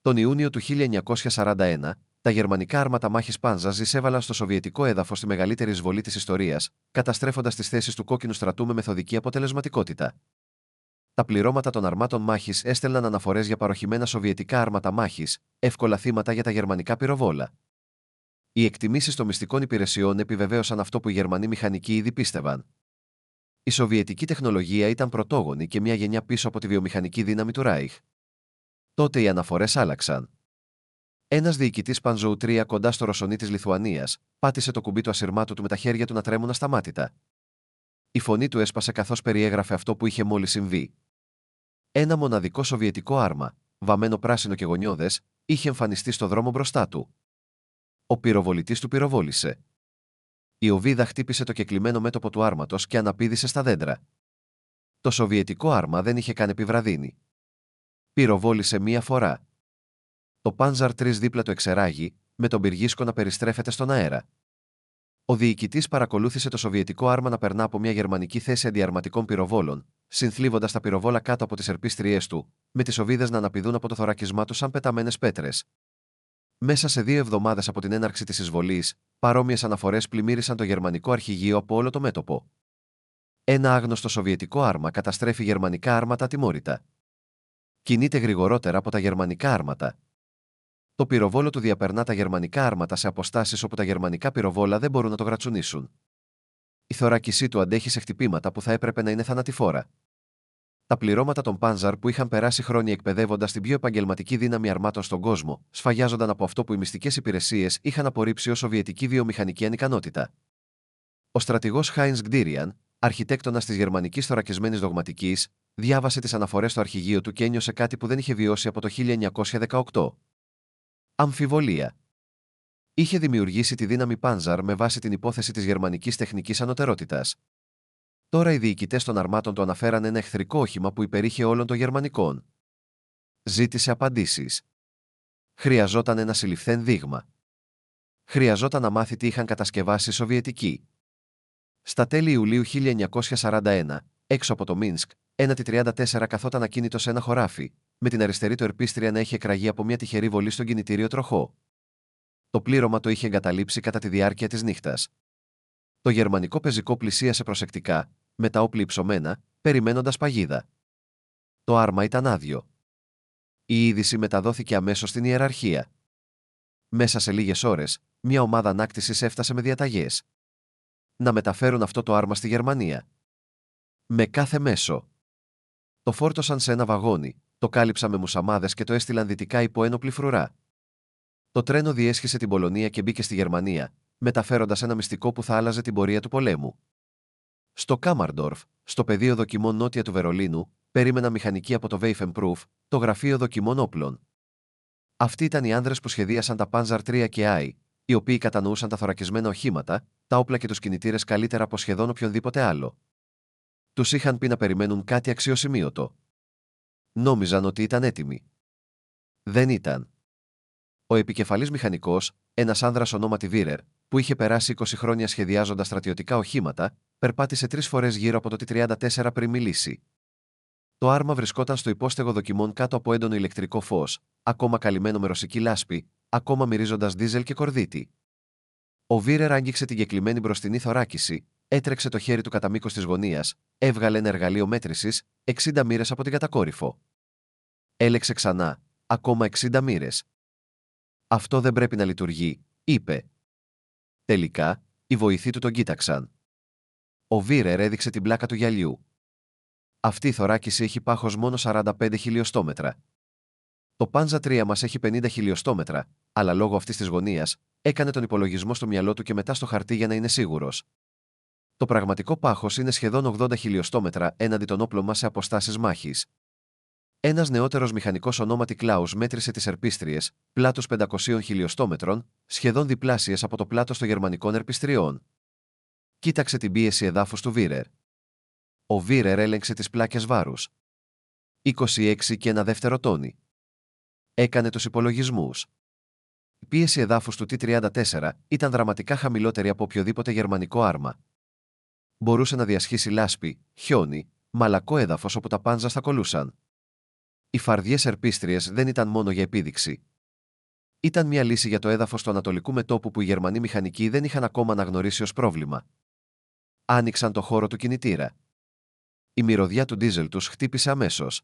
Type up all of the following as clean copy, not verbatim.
Τον Ιούνιο του 1941, τα γερμανικά άρματα μάχης Πάνζαρ εισέβαλαν στο σοβιετικό έδαφος τη μεγαλύτερη εισβολή της ιστορίας, καταστρέφοντας τις θέσεις του κόκκινου στρατού με μεθοδική αποτελεσματικότητα. Τα πληρώματα των αρμάτων μάχης έστελναν αναφορές για παροχημένα σοβιετικά άρματα μάχης, εύκολα θύματα για τα γερμανικά πυροβόλα. Οι εκτιμήσεις των μυστικών υπηρεσιών επιβεβαίωσαν αυτό που οι Γερμανοί μηχανικοί ήδη πίστευαν. Η σοβιετική τεχνολογία ήταν πρωτόγονη και μια γενιά πίσω από τη βιομηχανική δύναμη του Ράιχ. Τότε οι αναφορές άλλαξαν. Ένας διοικητής Πανζόου 3 κοντά στο Ρωσονί της Λιθουανίας πάτησε το κουμπί του ασυρμάτου του με τα χέρια του να τρέμουν ασταμάτητα. Η φωνή του έσπασε καθώς περιέγραφε αυτό που είχε μόλις συμβεί. Ένα μοναδικό σοβιετικό άρμα, βαμμένο πράσινο και γωνιώδες, είχε εμφανιστεί στο δρόμο μπροστά του. Ο πυροβολητής του πυροβόλησε. Η οβίδα χτύπησε το κεκλειμένο μέτωπο του άρματος και αναπήδησε στα δέντρα. Το σοβιετικό άρμα δεν είχε καν επιβραδύνει. Πυροβόλησε μία φορά. Το Πάνζαρ 3 δίπλα του εξεράγει, με τον πυργίσκο να περιστρέφεται στον αέρα. Ο διοικητής παρακολούθησε το σοβιετικό άρμα να περνά από μια γερμανική θέση αντιαρματικών πυροβόλων, συνθλίβοντας τα πυροβόλα κάτω από τις ερπίστριές του, με τις οβίδες να αναπηδούν από το θωρακισμά του σαν πεταμένες πέτρες. Μέσα σε 2 εβδομάδες από την έναρξη της εισβολής, παρόμοιες αναφορές πλημμύρισαν το γερμανικό αρχηγείο από όλο το μέτωπο. Ένα άγνωστο σοβιετικό άρμα καταστρέφει γερμανικά άρματα ατιμόρυτα. Κινείται γρηγορότερα από τα γερμανικά άρματα. Το πυροβόλο του διαπερνά τα γερμανικά άρματα σε αποστάσεις όπου τα γερμανικά πυροβόλα δεν μπορούν να το γρατσουνίσουν. Η θωράκισή του αντέχει σε χτυπήματα που θα έπρεπε να είναι θανατηφόρα. Τα πληρώματα των Πάνζαρ που είχαν περάσει χρόνια εκπαιδεύοντας την πιο επαγγελματική δύναμη αρμάτων στον κόσμο, σφαγιάζονταν από αυτό που οι μυστικές υπηρεσίες είχαν απορρίψει ως σοβιετική βιομηχανική ανικανότητα. Ο στρατηγός Χάινς Γκντήριαν, αρχιτέκτονας της γερμανικής θωρακισμένης δογματικής, διάβασε τις αναφορές στο αρχηγείο του και ένιωσε κάτι που δεν είχε βιώσει από το 1918. Αμφιβολία. Είχε δημιουργήσει τη δύναμη Πάνζαρ με βάση την υπόθεση της γερμανικής τεχνικής ανωτερότητας. Τώρα οι διοικητές των αρμάτων του αναφέραν ένα εχθρικό όχημα που υπερείχε όλων των γερμανικών. Ζήτησε απαντήσεις. Χρειαζόταν ένα συλληφθέν δείγμα. Χρειαζόταν να μάθει τι είχαν κατασκευάσει οι Σοβιετικοί. Στα τέλη Ιουλίου 1941, έξω από το Μίνσκ, ένα T-34 καθόταν ακίνητο σε ένα χωράφι, με την αριστερή του ερπίστρια να είχε εκραγεί από μια τυχερή βολή στον κινητήριο τροχό. Το πλήρωμα το είχε εγκαταλείψει κατά τη διάρκεια της νύχτας. Το γερμανικό πεζικό πλησίασε προσεκτικά, με τα όπλα υψωμένα, περιμένοντας παγίδα. Το άρμα ήταν άδειο. Η είδηση μεταδόθηκε αμέσως στην ιεραρχία. Μέσα σε λίγες ώρες, μια ομάδα ανάκτησης έφτασε με διαταγές. Να μεταφέρουν αυτό το άρμα στη Γερμανία. Με κάθε μέσο. Το φόρτωσαν σε ένα βαγόνι, το κάλυψαν με μουσαμάδες και το έστειλαν δυτικά υπό ένοπλη φρουρά. Το τρένο διέσχισε την Πολωνία και μπήκε στη Γερμανία, μεταφέροντας ένα μυστικό που θα άλλαζε την πορεία του πολέμου. Στο Κάμαρντορφ, στο πεδίο δοκιμών νότια του Βερολίνου, περίμεναν μηχανικοί από το Waffenproof, το γραφείο δοκιμών όπλων. Αυτοί ήταν οι άνδρες που σχεδίασαν τα Panzer 3 και I, οι οποίοι κατανοούσαν τα θωρακισμένα οχήματα, τα όπλα και τους κινητήρες καλύτερα από σχεδόν οποιονδήποτε άλλο. Τους είχαν πει να περιμένουν κάτι αξιοσημείωτο. Νόμιζαν ότι ήταν έτοιμοι. Δεν ήταν. Ο επικεφαλής μηχανικός, ένας άνδρας ονόματι Βίρερ, που είχε περάσει 20 χρόνια σχεδιάζοντας στρατιωτικά οχήματα, περπάτησε 3 φορές γύρω από το T-34 πριν μιλήσει. Το άρμα βρισκόταν στο υπόστεγο δοκιμών κάτω από έντονο ηλεκτρικό φως, ακόμα καλυμμένο με ρωσική λάσπη, ακόμα μυρίζοντας δίζελ και κορδίτη. Ο Βίρερ άγγιξε την κεκλειμένη μπροστινή θωράκιση, έτρεξε το χέρι του κατά μήκος της γωνίας, έβγαλε ένα εργαλείο μέτρησης, 60 μοίρες από την κατακόρυφο. Έλεξε ξανά, ακόμα 60 μοίρες. Αυτό δεν πρέπει να λειτουργεί, είπε. Τελικά, οι βοηθοί του τον κοίταξαν. Ο Βίρερ έδειξε την πλάκα του γυαλιού. Αυτή η θωράκιση έχει πάχος μόνο 45 χιλιοστόμετρα. Το Πάνζα 3 μας έχει 50 χιλιοστόμετρα, αλλά λόγω αυτής της γωνίας, έκανε τον υπολογισμό στο μυαλό του και μετά στο χαρτί για να είναι σίγουρος. Το πραγματικό πάχος είναι σχεδόν 80 χιλιοστόμετρα έναντι των όπλων μας σε αποστάσεις μάχης. Ένας νεότερος μηχανικός ονόματι Κλάους μέτρησε τις ερπίστριες, πλάτους 500 χιλιοστόμετρων, σχεδόν διπλάσιες από το πλάτος των γερμανικών ερπιστριών. Κοίταξε την πίεση εδάφους του Βίρερ. Ο Βίρερ έλεγξε τις πλάκες βάρους. 26 και ένα δεύτερο τόνι. Έκανε τους υπολογισμούς. Η πίεση εδάφους του T-34 ήταν δραματικά χαμηλότερη από οποιοδήποτε γερμανικό άρμα. Μπορούσε να διασχίσει λάσπη, χιόνι, μαλακό έδαφος όπου τα Πάνζα θα κολούσαν. Οι φαρδιές ερπίστριες δεν ήταν μόνο για επίδειξη. Ήταν μια λύση για το έδαφος του Ανατολικού μετώπου που οι Γερμανοί μηχανικοί δεν είχαν ακόμα αναγνωρίσει ως πρόβλημα. Άνοιξαν το χώρο του κινητήρα. Η μυρωδιά του ντίζελ τους χτύπησε αμέσως.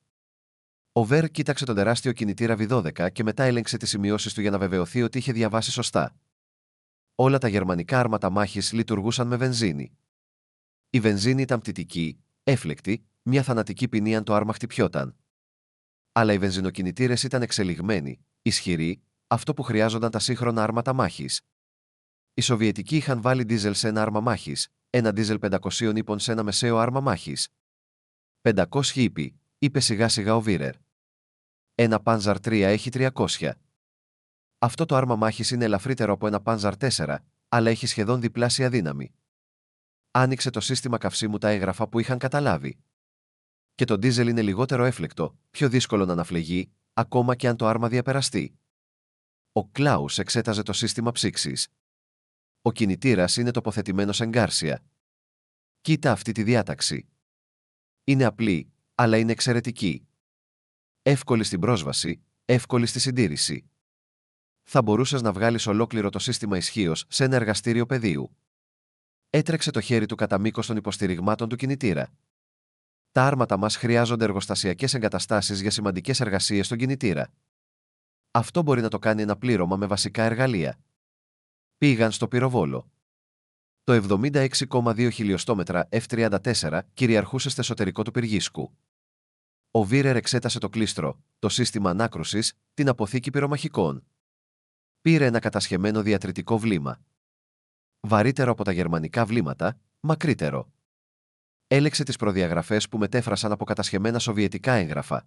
Ο Βερ κοίταξε τον τεράστιο κινητήρα V12 και μετά έλεγξε τις σημειώσεις του για να βεβαιωθεί ότι είχε διαβάσει σωστά. Όλα τα γερμανικά άρματα μάχης λειτουργούσαν με βενζίνη. Η βενζίνη ήταν πτυτική, έφλεκτη, μια θανατική ποινή αν το άρμα χτυπιόταν. Αλλά οι βενζινοκινητήρες ήταν εξελιγμένοι, ισχυροί, αυτό που χρειάζονταν τα σύγχρονα άρματα μάχης. Οι Σοβιετικοί είχαν βάλει ντίζελ σε ένα άρμα μάχης, ένα ντίζελ 500 ύπων σε ένα μεσαίο άρμα μάχης. 500 ύπη, είπε σιγά σιγά ο Βίρερ. Ένα Panzer 3 έχει 300. Αυτό το άρμα μάχης είναι ελαφρύτερο από ένα Panzer 4, αλλά έχει σχεδόν διπλάσια δύναμη. Άνοιξε το σύστημα καυσίμου τα έγγραφα που είχαν καταλάβει. Και το ντίζελ είναι λιγότερο έφλεκτο, πιο δύσκολο να αναφλεγεί, ακόμα και αν το άρμα διαπεραστεί. Ο Κλάους εξέταζε το σύστημα ψήξης. Ο κινητήρας είναι τοποθετημένος εγκάρσια. Κοίτα αυτή τη διάταξη. Είναι απλή, αλλά είναι εξαιρετική. Εύκολη στην πρόσβαση, εύκολη στη συντήρηση. Θα μπορούσες να βγάλεις ολόκληρο το σύστημα ισχύως σε ένα εργαστήριο πεδίου. Έτρεξε το χέρι του κατά μήκος των υποστηριγμάτων του κινητήρα. Τα άρματα μας χρειάζονται εργοστασιακές εγκαταστάσεις για σημαντικές εργασίες στον κινητήρα. Αυτό μπορεί να το κάνει ένα πλήρωμα με βασικά εργαλεία. Πήγαν στο πυροβόλο. Το 76,2 χιλιοστόμετρα F-34 κυριαρχούσε στο εσωτερικό του πυργίσκου. Ο Βίρερ εξέτασε το κλίστρο, το σύστημα ανάκρουσης, την αποθήκη πυρομαχικών. Πήρε ένα κατασχεμένο διατριτικό βλήμα. Βαρύτερο από τα γερμανικά βλήματα, μακρύτερο. Έλεξε τις προδιαγραφές που μετέφρασαν από κατασχεμένα σοβιετικά έγγραφα.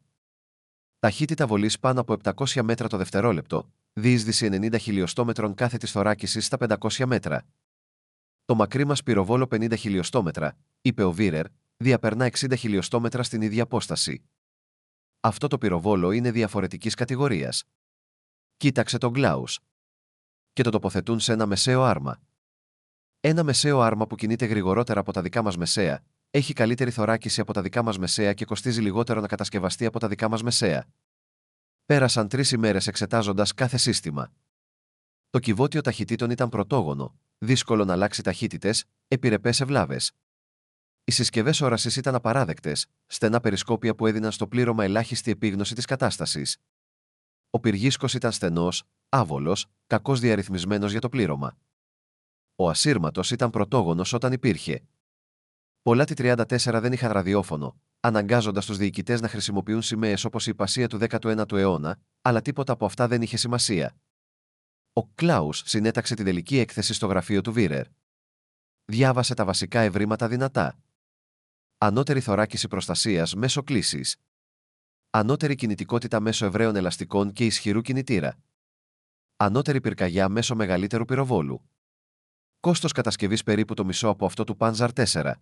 Ταχύτητα βολής πάνω από 700 μέτρα το δευτερόλεπτο, διείσδυση 90 χιλιοστόμετρων κάθετης θωράκισης στα 500 μέτρα. Το μακρύ μας πυροβόλο 50 χιλιοστόμετρα, είπε ο Βίρερ, διαπερνά 60 χιλιοστόμετρα στην ίδια απόσταση. Αυτό το πυροβόλο είναι διαφορετικής κατηγορίας. Κοίταξε τον Κλάους. Και το τοποθετούν σε ένα μεσαίο άρμα. Ένα μεσαίο άρμα που κινείται γρηγορότερα από τα δικά μας μεσαία, έχει καλύτερη θωράκιση από τα δικά μας μεσαία και κοστίζει λιγότερο να κατασκευαστεί από τα δικά μας μεσαία. Πέρασαν 3 ημέρες εξετάζοντας κάθε σύστημα. Το κυβότιο ταχυτήτων ήταν πρωτόγωνο, δύσκολο να αλλάξει ταχύτητες, επιρρεπές σε βλάβες. Οι συσκευές όρασης ήταν απαράδεκτες, στενά περισκόπια που έδιναν στο πλήρωμα ελάχιστη επίγνωση της κατάστασης. Ο πυργίσκος ήταν στενός, άβολος, κακώς διαρρυθμισμένος για το πλήρωμα. Ο ασύρματος ήταν πρωτόγωνος όταν υπήρχε. Πολλά T-34 δεν είχαν ραδιόφωνο, αναγκάζοντας τους διοικητές να χρησιμοποιούν σημαίες όπως η υπασία του 19ου αιώνα, αλλά τίποτα από αυτά δεν είχε σημασία. Ο Κλάους συνέταξε την τελική έκθεση στο γραφείο του Βίρερ. Διάβασε τα βασικά ευρήματα δυνατά. Ανώτερη θωράκιση προστασίας μέσω κλίσης. Ανώτερη κινητικότητα μέσω ευραίων ελαστικών και ισχυρού κινητήρα. Ανώτερη πυρκαγιά μέσω μεγαλύτερου πυροβόλου. Κόστος κατασκευής περίπου το μισό από αυτό του Panzer 4.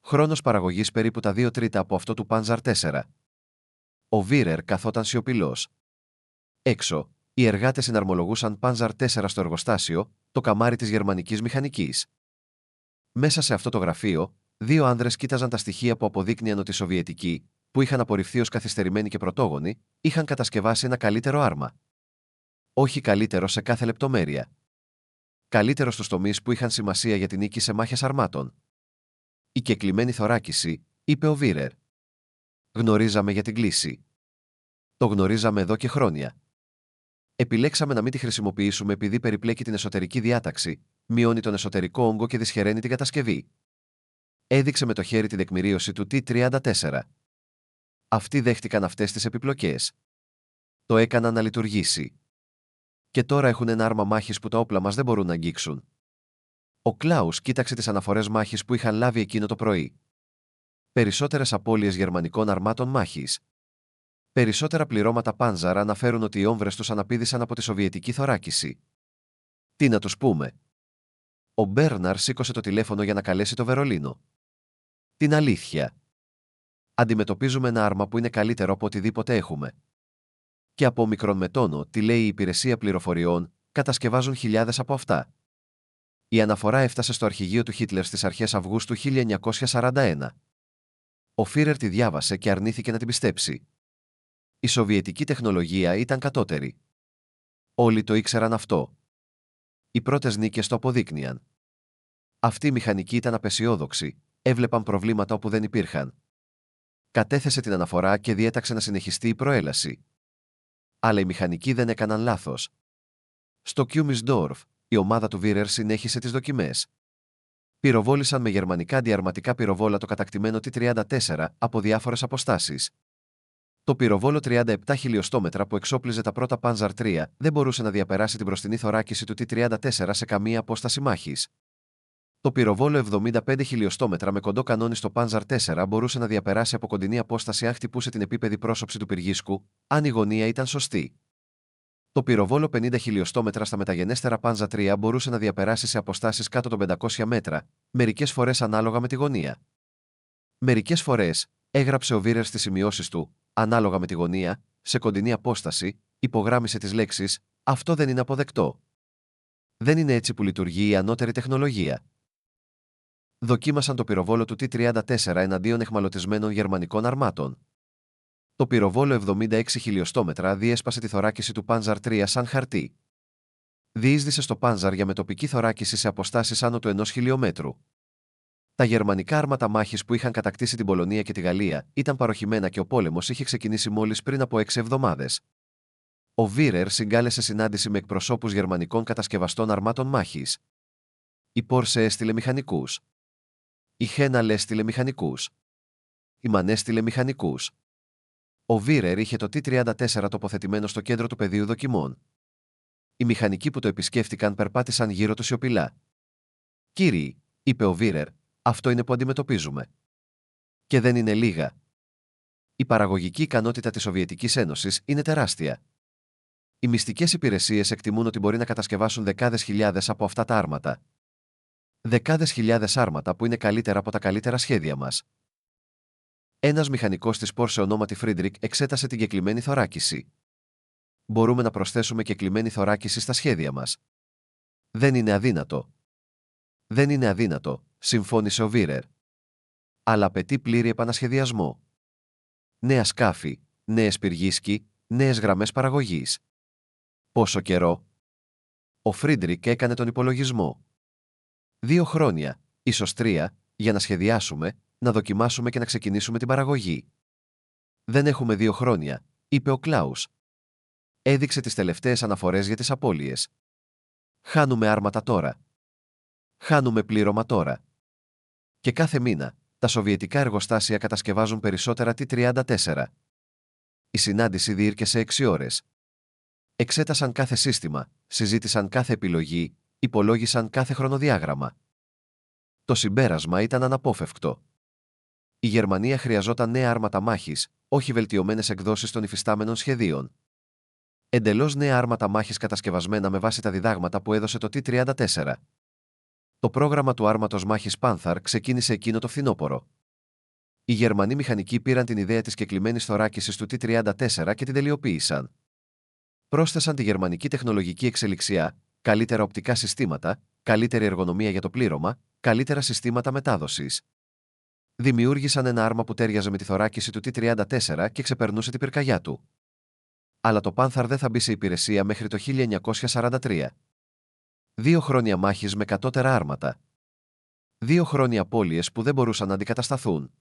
Χρόνος παραγωγής περίπου τα 2 τρίτα από αυτό του Panzer 4. Ο Βίρερ καθόταν σιωπηλός. Έξω, οι εργάτες συναρμολογούσαν Panzer 4 στο εργοστάσιο, το καμάρι της γερμανικής μηχανικής. Μέσα σε αυτό το γραφείο, 2 άνδρες κοίταζαν τα στοιχεία που αποδείκνυαν ότι οι Σοβιετικοί, που είχαν απορριφθεί ως καθυστερημένοι και πρωτόγονοι, είχαν κατασκευάσει ένα καλύτερο άρμα. Όχι καλύτερο σε κάθε λεπτομέρεια. Καλύτερο στους τομείς που είχαν σημασία για την νίκη σε μάχες αρμάτων. Η κεκλειμένη θωράκιση, είπε ο Βίρερ. Γνωρίζαμε για την κλίση. Το γνωρίζαμε εδώ και χρόνια. Επιλέξαμε να μην τη χρησιμοποιήσουμε επειδή περιπλέκει την εσωτερική διάταξη, μειώνει τον εσωτερικό όγκο και δυσχεραίνει την κατασκευή. Έδειξε με το χέρι την τεκμηρίωση του T-34. Αυτοί δέχτηκαν αυτές τις επιπλοκές. Το έκαναν να λειτουργήσει. Και τώρα έχουν ένα άρμα μάχης που τα όπλα μας δεν μπορούν να αγγίξουν. Ο Κλάους κοίταξε τις αναφορές μάχης που είχαν λάβει εκείνο το πρωί. Περισσότερες απώλειες γερμανικών αρμάτων μάχης. Περισσότερα πληρώματα Πάνζαρ αναφέρουν ότι οι όμβρες τους αναπήδησαν από τη σοβιετική θωράκιση. Τι να τους πούμε. Ο Μπέρναρ σήκωσε το τηλέφωνο για να καλέσει το Βερολίνο. Την αλήθεια. Αντιμετωπίζουμε ένα άρμα που είναι καλύτερο από οτιδήποτε έχουμε. Και από μικρόν με τόνο, τι λέει η υπηρεσία πληροφοριών, κατασκευάζουν χιλιάδες από αυτά. Η αναφορά έφτασε στο αρχηγείο του Χίτλερ στις αρχές Αυγούστου 1941. Ο Φίρερ τη διάβασε και αρνήθηκε να την πιστέψει. Η σοβιετική τεχνολογία ήταν κατώτερη. Όλοι το ήξεραν αυτό. Οι πρώτες νίκες το αποδείκνυαν. Αυτοί οι μηχανικοί ήταν απεσιόδοξοι, έβλεπαν προβλήματα όπου δεν υπήρχαν. Κατέθεσε την αναφορά και διέταξε να συνεχιστεί η προέλαση. Αλλά οι μηχανικοί δεν έκαναν λάθος. Στο Κιούμισντόρφ, η ομάδα του Βίρερ συνέχισε τις δοκιμές. Πυροβόλησαν με γερμανικά αντιαρματικά πυροβόλα το κατακτημένο T-34 από διάφορες αποστάσεις. Το πυροβόλο 37 χιλιοστόμετρα που εξόπλιζε τα πρώτα Panzer III δεν μπορούσε να διαπεράσει την μπροστινή θωράκιση του T-34 σε καμία απόσταση μάχης. Το πυροβόλο 75 χιλιοστόμετρα με κοντό κανόνι στο Panzer IV μπορούσε να διαπεράσει από κοντινή απόσταση αν χτυπούσε την επίπεδη πρόσωψη του πυργίσκου, αν η γωνία ήταν σωστή. Το πυροβόλο 50 χιλιοστόμετρα στα μεταγενέστερα Panzer III μπορούσε να διαπεράσει σε αποστάσεις κάτω των 500 μέτρα, μερικές φορές ανάλογα με τη γωνία. Μερικές φορές, έγραψε ο Βίρερ στις σημειώσεις του, ανάλογα με τη γωνία, σε κοντινή απόσταση, υπογράμμισε τις λέξεις «Αυτό δεν είναι αποδεκτό». Δεν είναι έτσι που λειτουργεί η ανώτερη τεχνολογία. Δοκίμασαν το πυροβόλο του T-34 εναντίον εχμαλωτισμένων γερμανικών αρμάτων. Το πυροβόλο 76 χιλιοστόμετρα διέσπασε τη θωράκιση του Panzer III σαν χαρτί. Διείσδησε στο Panzer για μετοπική θωράκιση σε αποστάσεις άνω του 1 χιλιόμετρου. Τα γερμανικά άρματα μάχης που είχαν κατακτήσει την Πολωνία και τη Γαλλία ήταν παροχημένα και ο πόλεμος είχε ξεκινήσει μόλις πριν από 6 εβδομάδες. Ο Βίρερ συγκάλεσε συνάντηση με εκπροσώπους γερμανικών κατασκευαστών αρμάτων μάχης. Η Porsche έστειλε μηχανικούς. Η Henal έστειλε μηχανικούς. Η MAN έστειλε μηχανικούς. Ο Βίρερ είχε το T-34 τοποθετημένο στο κέντρο του πεδίου δοκιμών. Οι μηχανικοί που το επισκέφτηκαν περπάτησαν γύρω του σιωπηλά. «Κύριοι», είπε ο Βίρερ, «αυτό είναι που αντιμετωπίζουμε. Και δεν είναι λίγα. Η παραγωγική ικανότητα της Σοβιετικής Ένωσης είναι τεράστια. Οι μυστικές υπηρεσίες εκτιμούν ότι μπορεί να κατασκευάσουν δεκάδες χιλιάδες από αυτά τα άρματα. Δεκάδες χιλιάδες άρματα που είναι καλύτερα από τα καλύτερα σχέδια μας». Ένας μηχανικός της Porsche ονόματι Φρίντρικ εξέτασε την κεκλειμένη θωράκιση. «Μπορούμε να προσθέσουμε κεκλειμένη θωράκιση στα σχέδια μας. Δεν είναι αδύνατο». «Δεν είναι αδύνατο», συμφώνησε ο Βίρερ. «Αλλά απαιτεί πλήρη επανασχεδιασμό. Νέα σκάφη, νέες πυργίσκοι, νέες γραμμές παραγωγής». «Πόσο καιρό?» Ο Φρίντρικ έκανε τον υπολογισμό. 2 χρόνια, ίσως 3, για να σχεδιάσουμε, να δοκιμάσουμε και να ξεκινήσουμε την παραγωγή. «Δεν έχουμε 2 χρόνια», είπε ο Κλάους. Έδειξε τις τελευταίες αναφορές για τις απώλειες. «Χάνουμε άρματα τώρα. Χάνουμε πλήρωμα τώρα. Και κάθε μήνα, τα σοβιετικά εργοστάσια κατασκευάζουν περισσότερα T-34. Η συνάντηση διήρκεσε 6 ώρες. Εξέτασαν κάθε σύστημα, συζήτησαν κάθε επιλογή, υπολόγισαν κάθε χρονοδιάγραμμα. Το συμπέρασμα ήταν αναπόφευκτο. Η Γερμανία χρειαζόταν νέα άρματα μάχης, όχι βελτιωμένες εκδόσεις των υφιστάμενων σχεδίων. Εντελώς νέα άρματα μάχης κατασκευασμένα με βάση τα διδάγματα που έδωσε το T-34. Το πρόγραμμα του άρματος μάχης Panther ξεκίνησε εκείνο το φθινόπωρο. Οι Γερμανοί μηχανικοί πήραν την ιδέα της κεκλειμένης θωράκισης του T-34 και την τελειοποίησαν. Πρόσθεσαν τη γερμανική τεχνολογική εξελιξιά, καλύτερα οπτικά συστήματα, καλύτερη εργονομία για το πλήρωμα, καλύτερα συστήματα μετάδοσης. Δημιούργησαν ένα άρμα που τέριαζε με τη θωράκιση του T-34 και ξεπερνούσε την πυρκαγιά του. Αλλά το Panther δεν θα μπει σε υπηρεσία μέχρι το 1943. 2 χρόνια μάχης με κατώτερα άρματα. 2 χρόνια απώλειες που δεν μπορούσαν να αντικατασταθούν.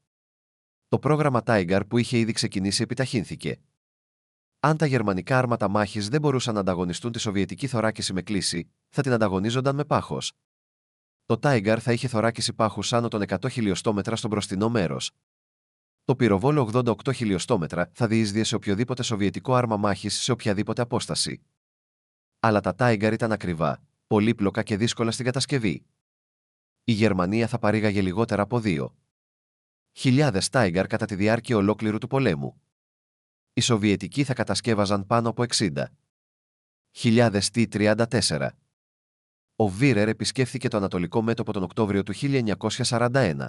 Το πρόγραμμα Tiger που είχε ήδη ξεκινήσει επιταχύνθηκε. Αν τα γερμανικά άρματα μάχης δεν μπορούσαν να ανταγωνιστούν τη σοβιετική θωράκιση με κλίση, θα την ανταγωνίζονταν με πάχος. Το Tiger θα είχε θωράκιση πάχους άνω των 100 χιλιοστόμετρα στο μπροστινό μέρος. Το πυροβόλο 88 χιλιοστόμετρα θα διείσδυε σε οποιοδήποτε σοβιετικό άρμα μάχης σε οποιαδήποτε απόσταση. Αλλά τα Tiger ήταν ακριβά, πολύπλοκα και δύσκολα στην κατασκευή. Η Γερμανία θα παρήγαγε λιγότερα από 2.000 Tiger κατά τη διάρκεια ολόκληρου του πολέμου. Οι Σοβιετικοί θα κατασκεύαζαν πάνω από 60.000 T-34. Ο Βίρερ επισκέφθηκε το Ανατολικό Μέτωπο τον Οκτώβριο του 1941.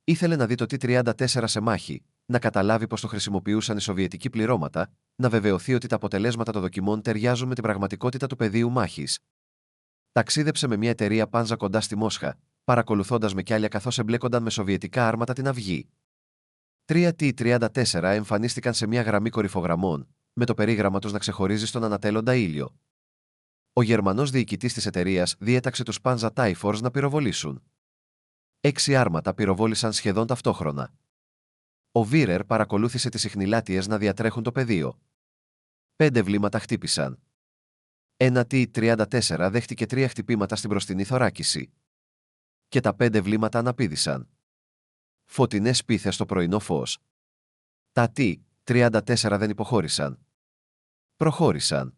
Ήθελε να δει το T-34 σε μάχη, να καταλάβει πώς το χρησιμοποιούσαν οι Σοβιετικοί πληρώματα, να βεβαιωθεί ότι τα αποτελέσματα των δοκιμών ταιριάζουν με την πραγματικότητα του πεδίου μάχης. Ταξίδεψε με μια εταιρεία Πάντζα κοντά στη Μόσχα, παρακολουθώντας με κι άλλα καθώς εμπλέκονταν με σοβιετικά άρματα την αυγή. 3T-34 εμφανίστηκαν σε μια γραμμή κορυφογραμμών, με το περίγραμμα τους να ξεχωρίζει στον ανατέλλοντα ήλιο. Ο Γερμανός διοικητής της εταιρείας διέταξε τους Panzer Typhons να πυροβολήσουν. 6 άρματα πυροβόλησαν σχεδόν ταυτόχρονα. Ο Βίρερ παρακολούθησε τις ιχνηλάτιες να διατρέχουν το πεδίο. 5 βλήματα χτύπησαν. Ένα T-34 δέχτηκε 3 χτυπήματα στην μπροστινή θωράκιση. Και τα 5 βλήματα αναπήδησαν. Φωτεινές πίθες στο πρωινό φως. Τα T-34 δεν υποχώρησαν. Προχώρησαν.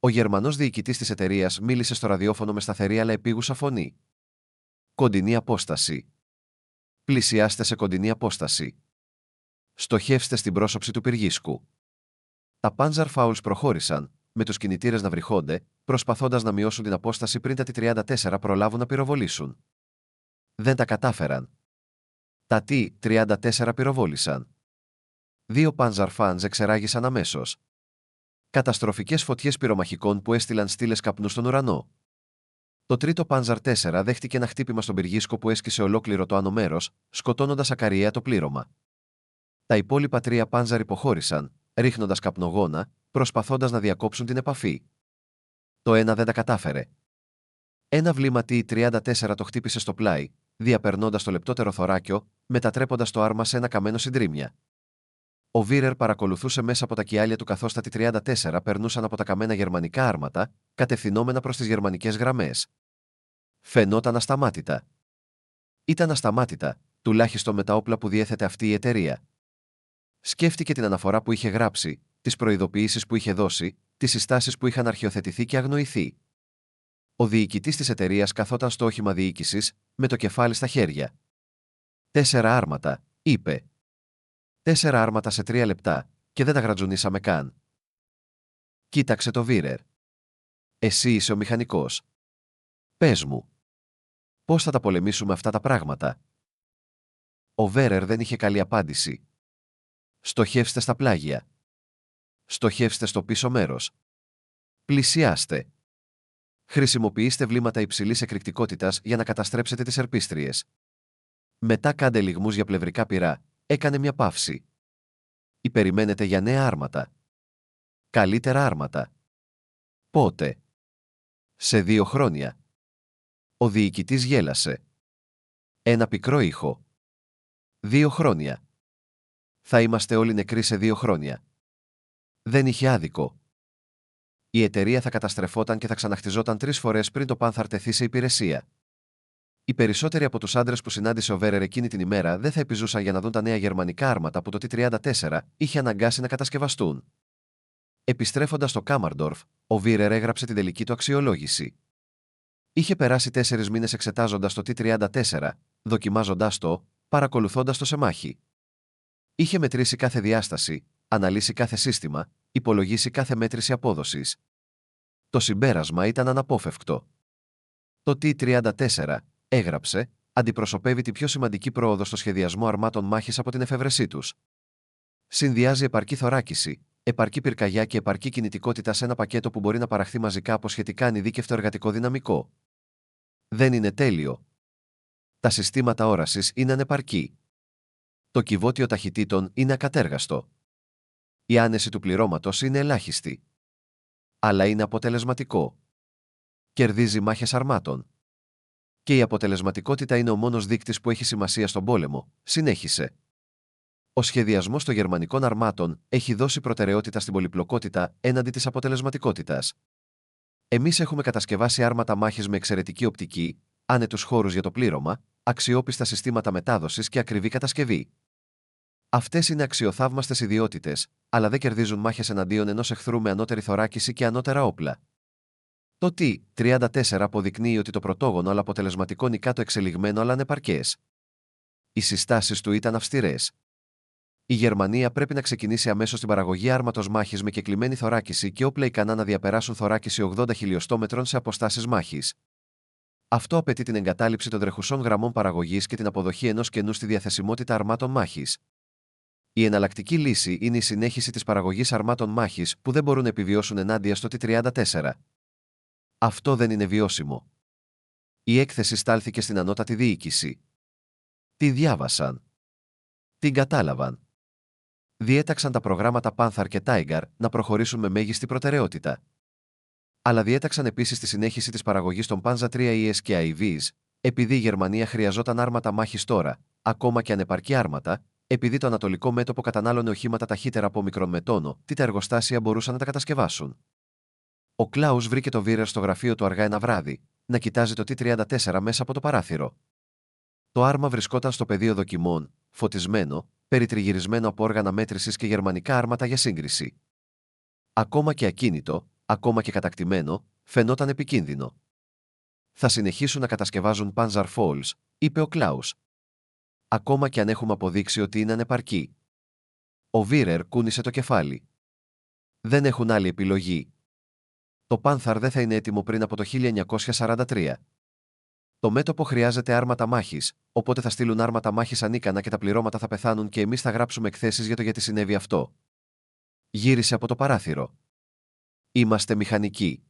Ο Γερμανός διοικητής της εταιρείας μίλησε στο ραδιόφωνο με σταθερή αλλά επίγουσα φωνή. Κοντινή απόσταση. Πλησιάστε σε κοντινή απόσταση. Στοχεύστε στην πρόσωψη του πυργίσκου. Τα Panzer Fouls προχώρησαν, με τους κινητήρες να βρυχώνται, προσπαθώντας να μειώσουν την απόσταση πριν τα T-34 προλάβουν να πυροβολήσουν. Δεν τα κατάφεραν. Τα T-34 πυροβόλησαν. 2 Panzer Fans εξεράγησαν αμέσως. Καταστροφικές φωτιές πυρομαχικών που έστειλαν στήλες καπνού στον ουρανό. Το τρίτο Panzer 4 δέχτηκε ένα χτύπημα στον πυργίσκο που έσκησε ολόκληρο το άνω μέρος, σκοτώνοντας ακαριέα το πλήρωμα. Τα υπόλοιπα 3 Panzer υποχώρησαν, ρίχνοντας καπνογόνα, προσπαθώντας να διακόψουν την επαφή. Το ένα δεν τα κατάφερε. Ένα βλήμα T-34 το χτύπησε στο πλάι, διαπερνώντας το λεπτότερο θωράκιο, μετατρέποντας το άρμα σε ένα καμένο συντρίμια. Ο Βίρερ παρακολουθούσε μέσα από τα κιάλια του καθώς τα T-34 περνούσαν από τα καμένα γερμανικά άρματα, κατευθυνόμενα προς τις γερμανικές γραμμές. Φαινόταν ασταμάτητα. Ήταν ασταμάτητα, τουλάχιστον με τα όπλα που διέθετε αυτή η εταιρεία. Σκέφτηκε την αναφορά που είχε γράψει, τις προειδοποιήσεις που είχε δώσει, τις συστάσεις που είχαν αρχιοθετηθεί και αγνοηθεί. Ο διοικητής της εταιρείας καθόταν στο όχημα διοίκησης, με το κεφάλι στα χέρια. 4 άρματα, είπε. 4 άρματα σε 3 λεπτά, και δεν τα γρατζουνίσαμε καν. Κοίταξε το Βίρερ. Εσύ είσαι ο μηχανικός. Πες μου. Πώς θα τα πολεμήσουμε αυτά τα πράγματα? Ο Βέρερ δεν είχε καλή απάντηση. Στοχεύστε στα πλάγια. Στοχεύστε στο πίσω μέρος. Πλησιάστε. Χρησιμοποιήστε βλήματα υψηλής εκρηκτικότητας για να καταστρέψετε τις ερπίστριες. Μετά κάντε λιγμούς για πλευρικά πυρά, έκανε μια παύση. Ή περιμένετε για νέα άρματα? Καλύτερα άρματα. Πότε? Σε 2 χρόνια. Ο διοικητής γέλασε. Ένα πικρό ήχο. 2 χρόνια. Θα είμαστε όλοι νεκροί σε 2 χρόνια. Δεν είχε άδικο. Η εταιρεία θα καταστρεφόταν και θα ξαναχτιζόταν 3 φορές πριν το Πάνθαρ τεθεί σε υπηρεσία. Οι περισσότεροι από τους άντρες που συνάντησε ο Βέρερ εκείνη την ημέρα δεν θα επιζούσαν για να δουν τα νέα γερμανικά άρματα που το T-34 είχε αναγκάσει να κατασκευαστούν. Επιστρέφοντας στο Κάμαρντορφ, ο Βίρερ έγραψε την τελική του αξιολόγηση. Είχε περάσει 4 μήνες εξετάζοντας το T-34, δοκιμάζοντας το, παρακολουθώντας το σε μάχη. Είχε μετρήσει κάθε διάσταση, αναλύσει κάθε σύστημα, υπολογίσει κάθε μέτρηση απόδοσης. Το συμπέρασμα ήταν αναπόφευκτο. Το T-34, έγραψε, αντιπροσωπεύει τη πιο σημαντική πρόοδο στο σχεδιασμό αρμάτων μάχης από την εφεύρεσή τους. Συνδυάζει επαρκή θωράκιση, επαρκή πυρκαγιά και επαρκή κινητικότητα σε ένα πακέτο που μπορεί να παραχθεί μαζικά από σχετικά ανειδίκευτο εργατικό δυναμικό. Δεν είναι τέλειο. Τα συστήματα όρασης είναι ανεπαρκή. Το κυβότιο ταχυτήτων είναι ακατέργαστο. Η άνεση του πληρώματος είναι ελάχιστη. Αλλά είναι αποτελεσματικό. Κερδίζει μάχες αρμάτων. Και η αποτελεσματικότητα είναι ο μόνος δείκτης που έχει σημασία στον πόλεμο, συνέχισε. Ο σχεδιασμός των γερμανικών αρμάτων έχει δώσει προτεραιότητα στην πολυπλοκότητα έναντι της αποτελεσματικότητας. Εμείς έχουμε κατασκευάσει άρματα μάχης με εξαιρετική οπτική, άνετους χώρους για το πλήρωμα, αξιόπιστα συστήματα μετάδοσης και ακριβή κατασκευή. Αυτές είναι αξιοθαύμαστες ιδιότητες, αλλά δεν κερδίζουν μάχες εναντίον ενός εχθρού με ανώτερη θωράκιση και ανώτερα όπλα. Το T-34 αποδεικνύει ότι το πρωτόγονο αλλά αποτελεσματικό νικάτο εξελιγμένο αλλά ανεπαρκές. Οι συστάσεις του ήταν αυστηρές. Η Γερμανία πρέπει να ξεκινήσει αμέσως την παραγωγή άρματος μάχης με κεκλειμένη θωράκιση και όπλα ικανά να διαπεράσουν θωράκιση 80 χιλιοστόμετρων σε αποστάσεις μάχης. Αυτό απαιτεί την εγκατάλειψη των τρεχουσών γραμμών παραγωγής και την αποδοχή ενός κενού στη διαθεσιμότητα αρμάτων μάχης. Η εναλλακτική λύση είναι η συνέχιση της παραγωγής αρμάτων μάχης που δεν μπορούν να επιβιώσουν ενάντια στο T-34. Αυτό δεν είναι βιώσιμο. Η έκθεση στάλθηκε στην ανώτατη διοίκηση. Τι διάβασαν? Την κατάλαβαν. Διέταξαν τα προγράμματα Panther και Tiger να προχωρήσουν με μέγιστη προτεραιότητα. Αλλά διέταξαν επίσης τη συνέχιση της παραγωγής των Panzer III ES και IVs, επειδή η Γερμανία χρειαζόταν άρματα μάχης τώρα, ακόμα και ανεπαρκή άρματα, επειδή το ανατολικό μέτωπο κατανάλωνε οχήματα ταχύτερα από μικρόν με τόνο, τι τα εργοστάσια μπορούσαν να τα κατασκευάσουν. Ο Κλάους βρήκε το Βίρερ στο γραφείο του αργά ένα βράδυ, να κοιτάζει το T-34 μέσα από το παράθυρο. Το άρμα βρισκόταν στο πεδίο δοκιμών, φωτισμένο, περιτριγυρισμένο από όργανα μέτρησης και γερμανικά άρματα για σύγκριση. Ακόμα και ακίνητο, ακόμα και κατακτημένο, φαινόταν επικίνδυνο. «Θα συνεχίσουν να κατασκευάζουν Panzer Falls», είπε ο Κλάους. «Ακόμα και αν έχουμε αποδείξει ότι είναι ανεπαρκή». Ο Βίρερ κούνησε το κεφάλι. «Δεν έχουν άλλη επιλογή. Το Panther δεν θα είναι έτοιμο πριν από το 1943. Το μέτωπο χρειάζεται άρματα μάχης, οπότε θα στείλουν άρματα μάχης ανίκανα και τα πληρώματα θα πεθάνουν και εμείς θα γράψουμε εκθέσεις για το γιατί συνέβη αυτό». Γύρισε από το παράθυρο. «Είμαστε μηχανικοί.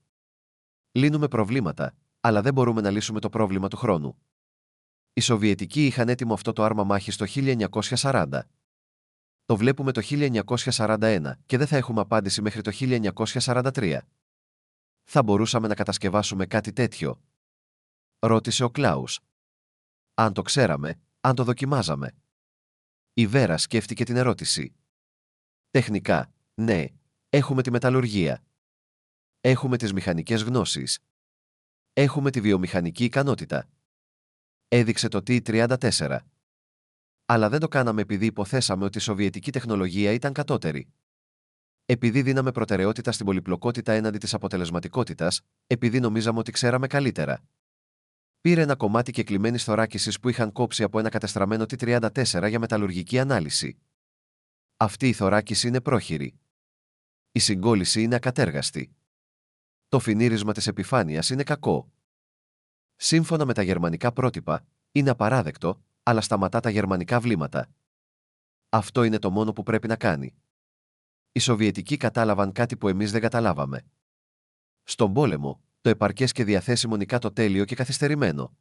Λύνουμε προβλήματα, αλλά δεν μπορούμε να λύσουμε το πρόβλημα του χρόνου. Οι Σοβιετικοί είχαν έτοιμο αυτό το άρμα μάχης το 1940. Το βλέπουμε το 1941 και δεν θα έχουμε απάντηση μέχρι το 1943. Θα μπορούσαμε να κατασκευάσουμε κάτι τέτοιο?» ρώτησε ο Κλάους. «Αν το ξέραμε, αν το δοκιμάζαμε». Η Βέρα σκέφτηκε την ερώτηση. «Τεχνικά, ναι, έχουμε τη μεταλλουργία. Έχουμε τις μηχανικές γνώσεις. Έχουμε τη βιομηχανική ικανότητα». Έδειξε το T-34. «Αλλά δεν το κάναμε επειδή υποθέσαμε ότι η σοβιετική τεχνολογία ήταν κατώτερη. Επειδή δίναμε προτεραιότητα στην πολυπλοκότητα έναντι της αποτελεσματικότητας, επειδή νομίζαμε ότι ξέραμε καλύτερα». Πήρε ένα κομμάτι κεκλειμένης θωράκισης που είχαν κόψει από ένα κατεστραμμένο T-34 για μεταλλουργική ανάλυση. Αυτή η θωράκιση είναι πρόχειρη. Η συγκόλληση είναι ακατέργαστη. Το φινίρισμα της επιφάνειας είναι κακό. Σύμφωνα με τα γερμανικά πρότυπα, είναι απαράδεκτο, αλλά σταματά τα γερμανικά βλήματα. Αυτό είναι το μόνο που πρέπει να κάνει. Οι Σοβιετικοί κατάλαβαν κάτι που εμείς δεν καταλάβαμε. Στον πόλεμο, το επαρκές και διαθέσιμο νικά το τέλειο και καθυστερημένο.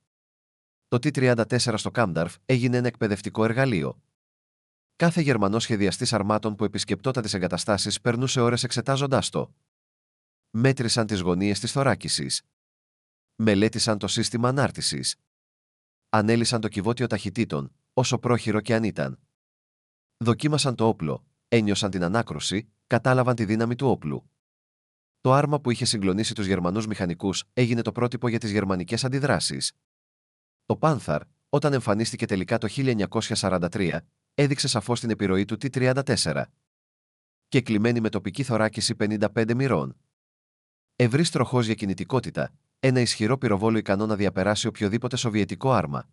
Το T-34 στο Κάμνταρφ έγινε ένα εκπαιδευτικό εργαλείο. Κάθε Γερμανός σχεδιαστής αρμάτων που επισκεπτόταν τις εγκαταστάσεις περνούσε ώρες εξετάζοντάς το. Μέτρησαν τις γωνίες της θωράκισης. Μελέτησαν το σύστημα ανάρτησης. Ανέλυσαν το κυβότιο ταχυτήτων, όσο πρόχειρο και αν ήταν. Δοκίμασαν το όπλο, ένιωσαν την ανάκρουση, κατάλαβαν τη δύναμη του όπλου. Το άρμα που είχε συγκλονίσει τους Γερμανούς μηχανικούς έγινε το πρότυπο για τις γερμανικές αντιδράσεις. Το Panther, όταν εμφανίστηκε τελικά το 1943, έδειξε σαφώς την επιρροή του T-34. Και κλειμένη με τοπική θωράκιση 55 μοιρών. Ευρύς τροχός για κινητικότητα, ένα ισχυρό πυροβόλο ικανό να διαπεράσει οποιοδήποτε σοβιετικό άρμα.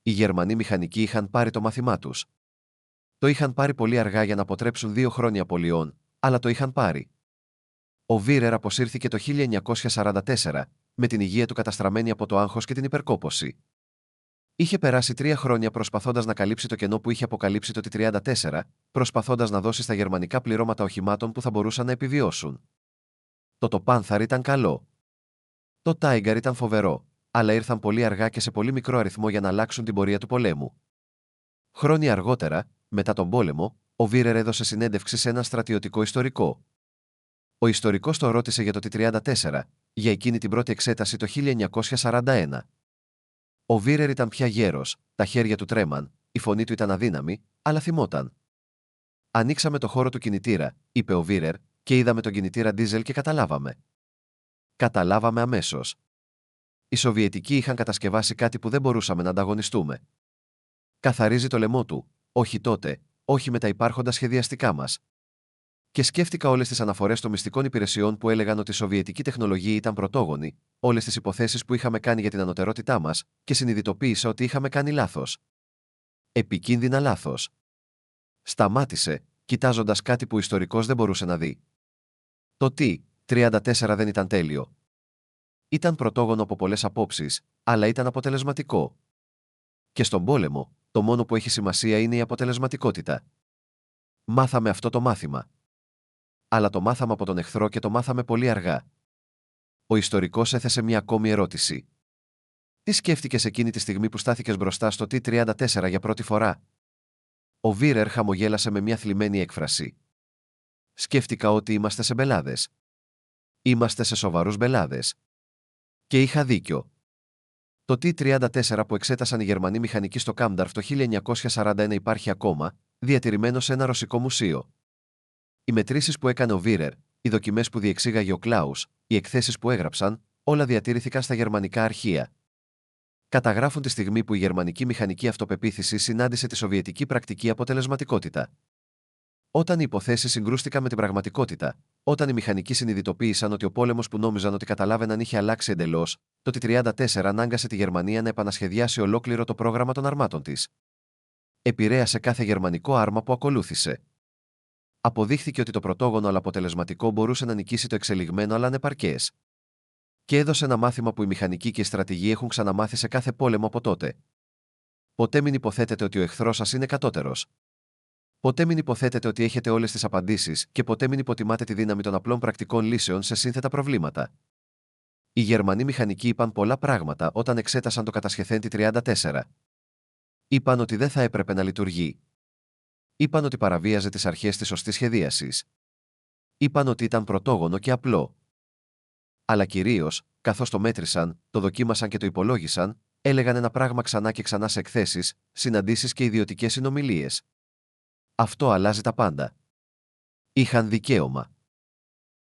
Οι Γερμανοί μηχανικοί είχαν πάρει το μάθημά τους. Το είχαν πάρει πολύ αργά για να αποτρέψουν 2 χρόνια απολειών, αλλά το είχαν πάρει. Ο Βίρερ αποσύρθηκε το 1944, με την υγεία του καταστραμμένη από το άγχος και την υπερκόπωση. Είχε περάσει 3 χρόνια προσπαθώντας να καλύψει το κενό που είχε αποκαλύψει το T-34, προσπαθώντας να δώσει στα γερμανικά πληρώματα οχημάτων που θα μπορούσαν να επιβιώσουν. Το Panther ήταν καλό. Το Tiger ήταν φοβερό, αλλά ήρθαν πολύ αργά και σε πολύ μικρό αριθμό για να αλλάξουν την πορεία του πολέμου. Χρόνια αργότερα, μετά τον πόλεμο, ο Βίρερ έδωσε συνέντευξη σε ένα στρατιωτικό ιστορικό. Ο ιστορικός το ρώτησε για το T-34, για εκείνη την πρώτη εξέταση το 1941. Ο Βίρερ ήταν πια γέρος, τα χέρια του τρέμαν, η φωνή του ήταν αδύναμη, αλλά θυμόταν. «Ανοίξαμε το χώρο του κινητήρα», είπε ο Βίρερ, «και είδαμε τον κινητήρα ντίζελ και καταλάβαμε. Καταλάβαμε αμέσως. Οι Σοβιετικοί είχαν κατασκευάσει κάτι που δεν μπορούσαμε να ανταγωνιστούμε. Καθαρίζει το λαιμό του, όχι τότε, όχι με τα υπάρχοντα σχεδιαστικά μας». Και σκέφτηκα όλες τις αναφορές των μυστικών υπηρεσιών που έλεγαν ότι η σοβιετική τεχνολογία ήταν πρωτόγονη, όλες τις υποθέσεις που είχαμε κάνει για την ανωτερότητά μας, και συνειδητοποίησα ότι είχαμε κάνει λάθος. Επικίνδυνα λάθος. Σταμάτησε, κοιτάζοντας κάτι που ο ιστορικός δεν μπορούσε να δει. Το T-34 δεν ήταν τέλειο. Ήταν πρωτόγονο από πολλές απόψεις, αλλά ήταν αποτελεσματικό. Και στον πόλεμο, το μόνο που έχει σημασία είναι η αποτελεσματικότητα. Μάθαμε αυτό το μάθημα. Αλλά το μάθαμε από τον εχθρό και το μάθαμε πολύ αργά. Ο ιστορικός έθεσε μια ακόμη ερώτηση. Τι σκέφτηκες εκείνη τη στιγμή που στάθηκες μπροστά στο T-34 για πρώτη φορά? Ο Βίρερ χαμογέλασε με μια θλιμμένη έκφραση. Σκέφτηκα ότι είμαστε σε μπελάδες. Είμαστε σε σοβαρούς μπελάδες. Και είχα δίκιο. Το T-34 που εξέτασαν οι Γερμανοί μηχανικοί στο Κάμνταρφ το 1941 υπάρχει ακόμα, διατηρημένο σε ένα ρωσικό μουσείο. Οι μετρήσεις που έκανε ο Βίρερ, οι δοκιμές που διεξήγαγε ο Κλάους, οι εκθέσεις που έγραψαν, όλα διατήρηθηκαν στα γερμανικά αρχεία. Καταγράφουν τη στιγμή που η γερμανική μηχανική αυτοπεποίθηση συνάντησε τη σοβιετική πρακτική αποτελεσματικότητα. Όταν οι υποθέσεις συγκρούστηκαν με την πραγματικότητα, όταν οι μηχανικοί συνειδητοποίησαν ότι ο πόλεμος που νόμιζαν ότι καταλάβαιναν είχε αλλάξει εντελώς, το T-34 ανάγκασε τη Γερμανία να επανασχεδιάσει ολόκληρο το πρόγραμμα των αρμάτων της. Επηρέασε κάθε γερμανικό άρμα που ακολούθησε. Αποδείχθηκε ότι το πρωτόγονο αλλά αποτελεσματικό μπορούσε να νικήσει το εξελιγμένο αλλά ανεπαρκές. Και έδωσε ένα μάθημα που οι μηχανικοί και οι στρατηγοί έχουν ξαναμάθει σε κάθε πόλεμο από τότε. Ποτέ μην υποθέτετε ότι ο εχθρός σας είναι κατώτερος. Ποτέ μην υποθέτετε ότι έχετε όλες τις απαντήσεις και ποτέ μην υποτιμάτε τη δύναμη των απλών πρακτικών λύσεων σε σύνθετα προβλήματα. Οι Γερμανοί μηχανικοί είπαν πολλά πράγματα όταν εξέτασαν το κατασχεθέν T-34. Είπαν ότι δεν θα έπρεπε να λειτουργεί. Είπαν ότι παραβίαζε τις αρχές της σωστής σχεδίασης. Είπαν ότι ήταν πρωτόγονο και απλό. Αλλά κυρίως, καθώς το μέτρησαν, το δοκίμασαν και το υπολόγισαν, έλεγαν ένα πράγμα ξανά και ξανά σε εκθέσεις, συναντήσεις και ιδιωτικές συνομιλίες. Αυτό αλλάζει τα πάντα. Είχαν δικαίωμα.